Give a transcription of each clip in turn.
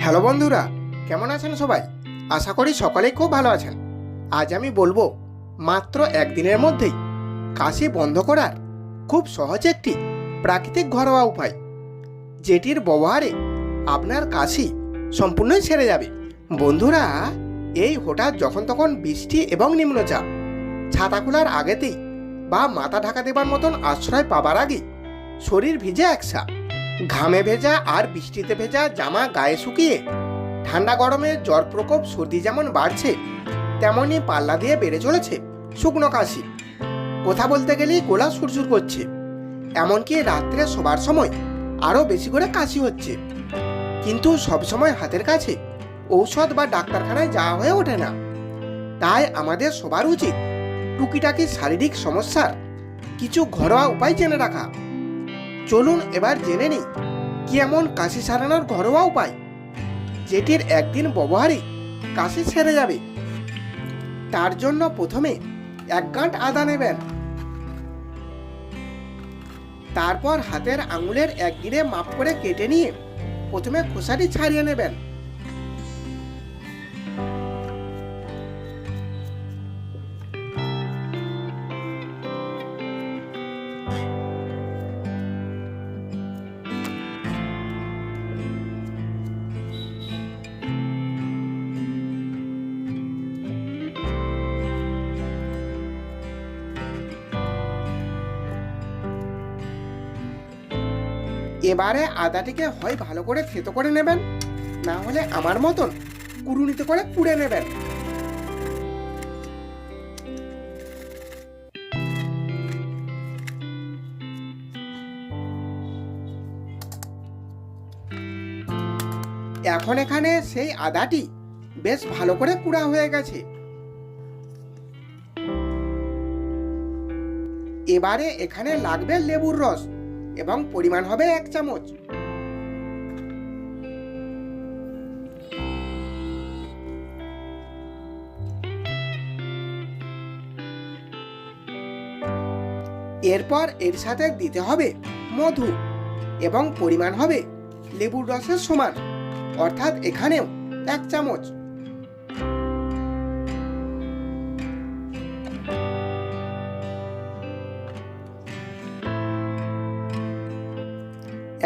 Hello বন্ধুরা, কেমন আছেন সবাই? আশা করি সকলেই খুব ভালো আছেন। আজ আমি বলবো মাত্র একদিনের মধ্যেই কাশি বন্ধ করার খুব সহজ একটি প্রাকৃতিক ঘরোয়া উপায়, যেটির ব্যবহারে আপনার কাশি সম্পূর্ণই সেরে যাবে। বন্ধুরা, এই হঠাৎ যখন তখন বৃষ্টি এবং নিম্নচাপ, ছাতা খোলার আগেতেই বা মাথা ঢাকা দেবার মতন আশ্রয় পাবার আগে শরীর ভিজে একসা, ঘামে ভেজা আর বৃষ্টিতে ভেজা জামা গায়ে শুকিয়ে ঠান্ডা গরমে জ্বর প্রকোপ সর্দি যেমন বাড়ছে, তেমনই পাল্লা দিয়ে বেড়ে চলেছে শুকনো কাশি। কথা বলতে গেলেই গলা সুরসুর করছে, এমনকি রাত্রে শোবার সময় আরও বেশি করে কাশি হচ্ছে। কিন্তু সবসময় হাতের কাছে ঔষধ বা ডাক্তারখানায় যাওয়া হয়ে ওঠে না। তাই আমাদের সবার উচিত টুকিটাকি শারীরিক সমস্যার কিছু ঘরোয়া উপায় জেনে রাখা। চলুন এবার জেনে নিই কি এমন কাশি সারানোর ঘরোয়া উপায়, যেটির একদিন ব্যবহারে কাশি সেরে যাবে। তার জন্য প্রথমে 1 গাঁট আদা নেবেন। তারপর হাতের আঙুলের 1 গিরে মাপ করে কেটে নিয়ে প্রথমে খোসাটি ছাড়িয়ে নেবেন। এবারে আদাটিকে হয় ভালো করে থেতো করে নেবেন, না হলে আমার মতন কুড়ুনিতে করে কুড়ে নেবেন। এখন এখানে সেই আদাটি বেশ ভালো করে কুড়া হয়ে গেছে। এবারে এখানে লাগবে লেবুর রস এবং পরিমাণ হবে 1 চামচ। এরপর এর সাথে দিতে হবে মধু এবং পরিমাণ হবে লেবুর রসের সমান, অর্থাৎ এখানেও 1 চামচ।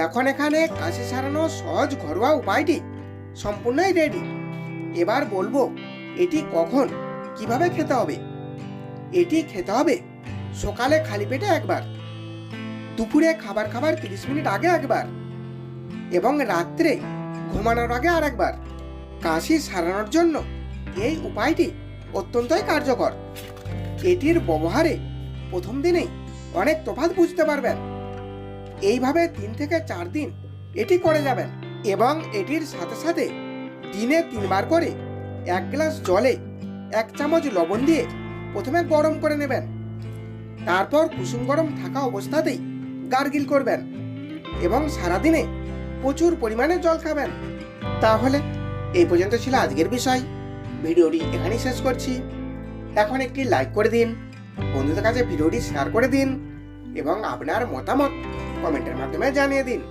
এখন এখানে কাশি সারানোর সহজ ঘরোয়া উপায়টি সম্পূর্ণই রেডি। এবার বলবো এটি কখন কিভাবে খেতে হবে। এটি খেতে হবে সকালে খালি পেটে একবার, দুপুরে খাবার 30 মিনিট আগে একবার এবং রাত্রে ঘুমানোর আগে আর একবার। কাশি সারানোর জন্য এই উপায়টি অত্যন্তই কার্যকর। এটির ব্যবহারে প্রথম দিনেই অনেক তফাৎ বুঝতে পারবেন। এইভাবে 3 থেকে 4 দিন এটি করে যাবেন এবং এটির সাথে সাথে দিনে 3 বার করে 1 গ্লাস জলে 1 চামচ লবণ দিয়ে প্রথমে গরম করে নেবেন। তারপর কুসুম গরম থাকা অবস্থাতেই গার্গিল করবেন এবং সারাদিনে প্রচুর পরিমাণে জল খাবেন। তাহলে এই পর্যন্ত ছিল আজকের বিষয়। ভিডিওটি এখানেই শেষ করছি। এখন একটি লাইক করে দিন, বন্ধুদের কাছে ভিডিওটি শেয়ার করে দিন এবং আপনার মতামত কমেন্টের মাধ্যমে জানিয়ে দিন।